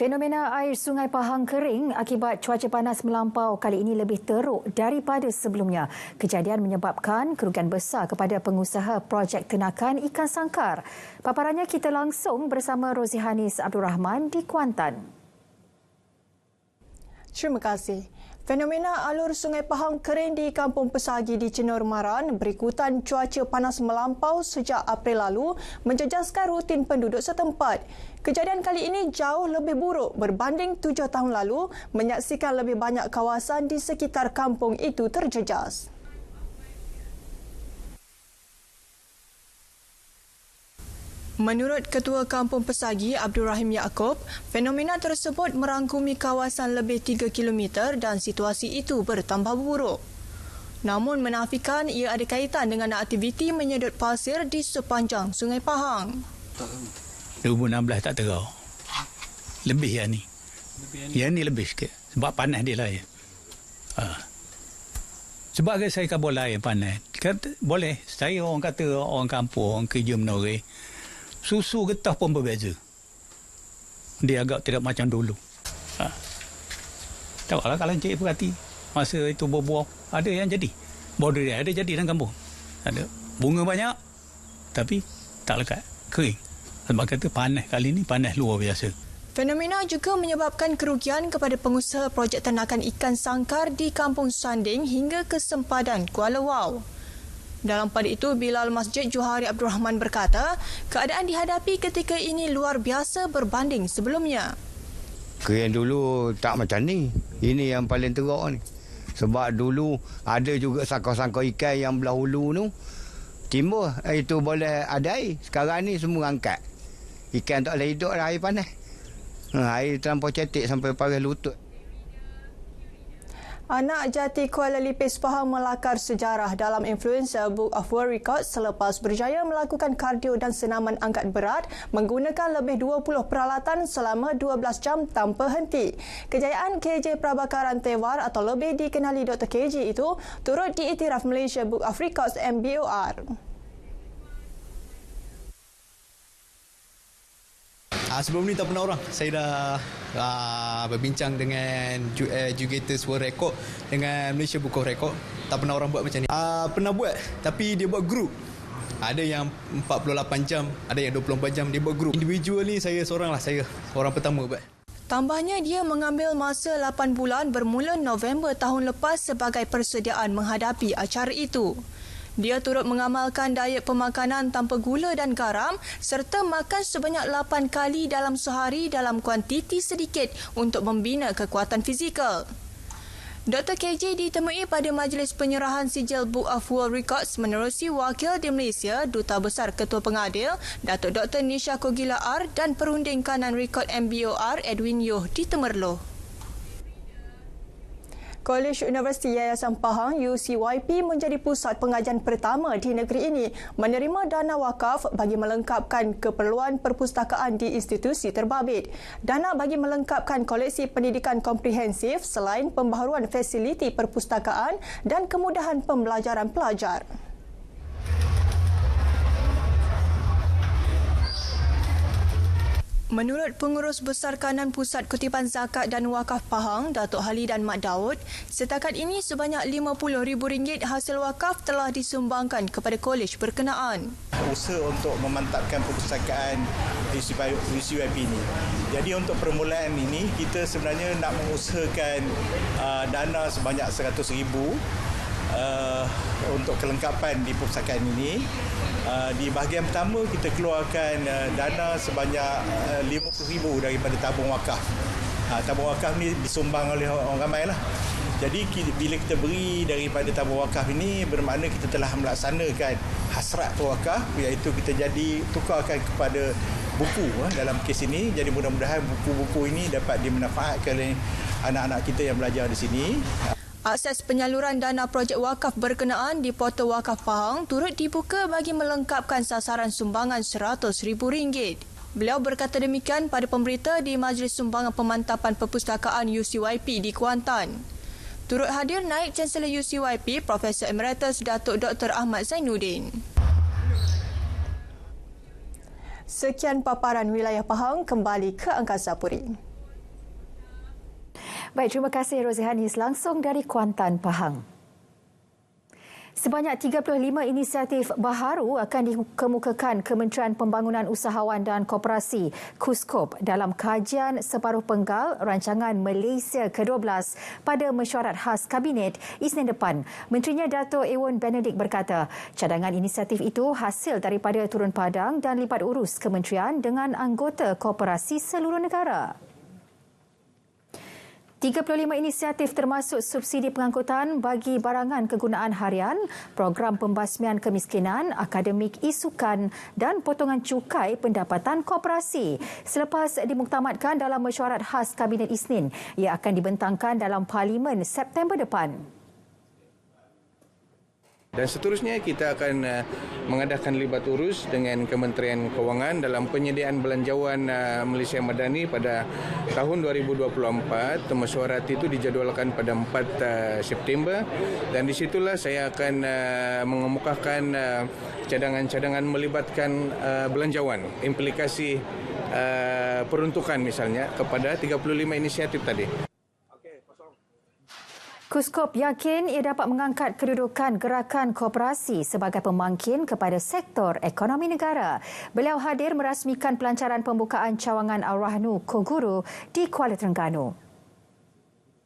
Fenomena air Sungai Pahang kering akibat cuaca panas melampau kali ini lebih teruk daripada sebelumnya. Kejadian menyebabkan kerugian besar kepada pengusaha projek tenakan ikan sangkar. Paparannya kita langsung bersama Rozihanis Abdul Rahman di Kuantan. Terima kasih. Fenomena alur Sungai Pahang kering di Kampung Pesagi di Cenur Maran berikutan cuaca panas melampau sejak April lalu menjejaskan rutin penduduk setempat. Kejadian kali ini jauh lebih buruk berbanding 7 tahun lalu, menyaksikan lebih banyak kawasan di sekitar kampung itu terjejas. Menurut Ketua Kampung Pesagi, Abdul Rahim Yaakob, fenomena tersebut merangkumi kawasan lebih 3 km dan situasi itu bertambah buruk. Namun menafikan ia ada kaitan dengan aktiviti menyedut pasir di sepanjang Sungai Pahang. 2016 tak terau. Lebih yang ni. Yang ni lebih sikit. Sebab panas dia lah ya. Sebab saya kabur lain panas. Boleh. Saya orang kata orang kampung, orang kerja menore. Susu getah pun berbeza. Dia agak tidak macam dulu. Taklah kalau Encik perhati. Masa itu berbuah, ada yang jadi. Border dia ada jadi dalam kampung. Ada bunga banyak. Tapi tak lekat. Kering. Sebab kata panas kali ni, panas luar biasa. Fenomena juga menyebabkan kerugian kepada pengusaha projek ternakan ikan sangkar di Kampung Sanding hingga ke sempadan Kuala Wau. Dalam pada itu, Bilal Masjid Johari Abdul Rahman berkata, keadaan dihadapi ketika ini luar biasa berbanding sebelumnya. Yang dulu tak macam ni. Ini yang paling teruk ni. Sebab dulu ada juga sangkar-sangkar ikan yang belah hulu tu. Timbul, itu boleh ada air. Sekarang ni semua angkat. Ikan tak boleh hidup dah air panas. Air terlampau cetek sampai paras lutut. Anak jati Kuala Lipis Pahang melakar sejarah dalam Influencer Book of World Records selepas berjaya melakukan kardio dan senaman angkat berat menggunakan lebih 20 peralatan selama 12 jam tanpa henti. Kejayaan KJ Prabakaran Tewar atau lebih dikenali Dr. KJ itu turut diiktiraf Malaysia Book of Records MBOR. Sebelum ni tak pernah orang. Saya dah berbincang dengan Educators World Record dengan Malaysia Book of Record. Tak pernah orang buat macam ni. Pernah buat, tapi dia buat group. Ada yang 48 jam, ada yang 24 jam, dia buat group. Individual ni saya seorang lah, saya orang pertama buat. Tambahnya, dia mengambil masa 8 bulan bermula November tahun lepas sebagai persediaan menghadapi acara itu. Dia turut mengamalkan diet pemakanan tanpa gula dan garam serta makan sebanyak 8 kali dalam sehari dalam kuantiti sedikit untuk membina kekuatan fizikal. Dr. KJ ditemui pada majlis penyerahan sijil Book of World Records menerusi wakil di Malaysia, Duta Besar Ketua Pengadil, Datuk Dr. Nisha Kogila R dan perunding kanan rekod MBOR Edwin Yoh di Temerloh. Kolej Universiti Yayasan Pahang UCYP menjadi pusat pengajian pertama di negeri ini menerima dana wakaf bagi melengkapkan keperluan perpustakaan di institusi terbabit. Dana bagi melengkapkan koleksi pendidikan komprehensif selain pembaharuan fasiliti perpustakaan dan kemudahan pembelajaran pelajar. Menurut Pengurus Besar Kanan Pusat Kutipan Zakat dan Wakaf Pahang, Datuk Hali dan Mat Daud, setakat ini sebanyak RM50,000 hasil wakaf telah disumbangkan kepada kolej berkenaan. Usaha untuk memantapkan perpustakaan UCYP ini. Jadi untuk permulaan ini, kita sebenarnya nak mengusahakan dana sebanyak RM100,000 untuk kelengkapan di perpustakaan ini. Di bahagian pertama kita keluarkan dana sebanyak RM50,000 daripada tabung wakaf. Tabung wakaf ni disumbang oleh orang ramai lah. Jadi bila kita beri daripada tabung wakaf ini bermakna kita telah melaksanakan hasrat pewakaf, iaitu kita jadi tukarkan kepada buku dalam kes ini. Jadi mudah-mudahan buku-buku ini dapat dimanfaatkan oleh anak-anak kita yang belajar di sini. Akses penyaluran dana projek wakaf berkenaan di portal Wakaf Pahang turut dibuka bagi melengkapkan sasaran sumbangan RM100,000. Beliau berkata demikian pada pemberita di Majlis Sumbangan Pemantapan Perpustakaan UCYP di Kuantan. Turut hadir Naib Chancellor UCYP Profesor Emeritus Datuk Dr. Ahmad Zainuddin. Sekian paparan wilayah Pahang, kembali ke Angkasa Puri. Baik, terima kasih Rozihanis langsung dari Kuantan, Pahang. Sebanyak 35 inisiatif baharu akan dikemukakan Kementerian Pembangunan Usahawan dan Koperasi KUSKOP dalam kajian separuh penggal rancangan Malaysia ke-12 pada mesyuarat khas Kabinet Isnin depan. Menterinya Dato' Ewan Benedict berkata, cadangan inisiatif itu hasil daripada turun padang dan lipat urus kementerian dengan anggota koperasi seluruh negara. 35 inisiatif termasuk subsidi pengangkutan bagi barangan kegunaan harian, program pembasmian kemiskinan, akademik isukan dan potongan cukai pendapatan koperasi. Selepas dimuktamadkan dalam mesyuarat khas Kabinet Isnin, ia akan dibentangkan dalam Parlimen September depan. Dan seterusnya kita akan mengadakan libat urus dengan Kementerian Kewangan dalam penyediaan belanjawan Malaysia Madani pada tahun 2024. Mesyuarat itu dijadualkan pada 4 September dan di situlah saya akan mengemukakan cadangan-cadangan melibatkan belanjawan, implikasi peruntukan misalnya kepada 35 inisiatif tadi. KUSKOP yakin ia dapat mengangkat kedudukan gerakan koperasi sebagai pemangkin kepada sektor ekonomi negara. Beliau hadir merasmikan pelancaran pembukaan cawangan Al-Rahnu Koguru di Kuala Terengganu.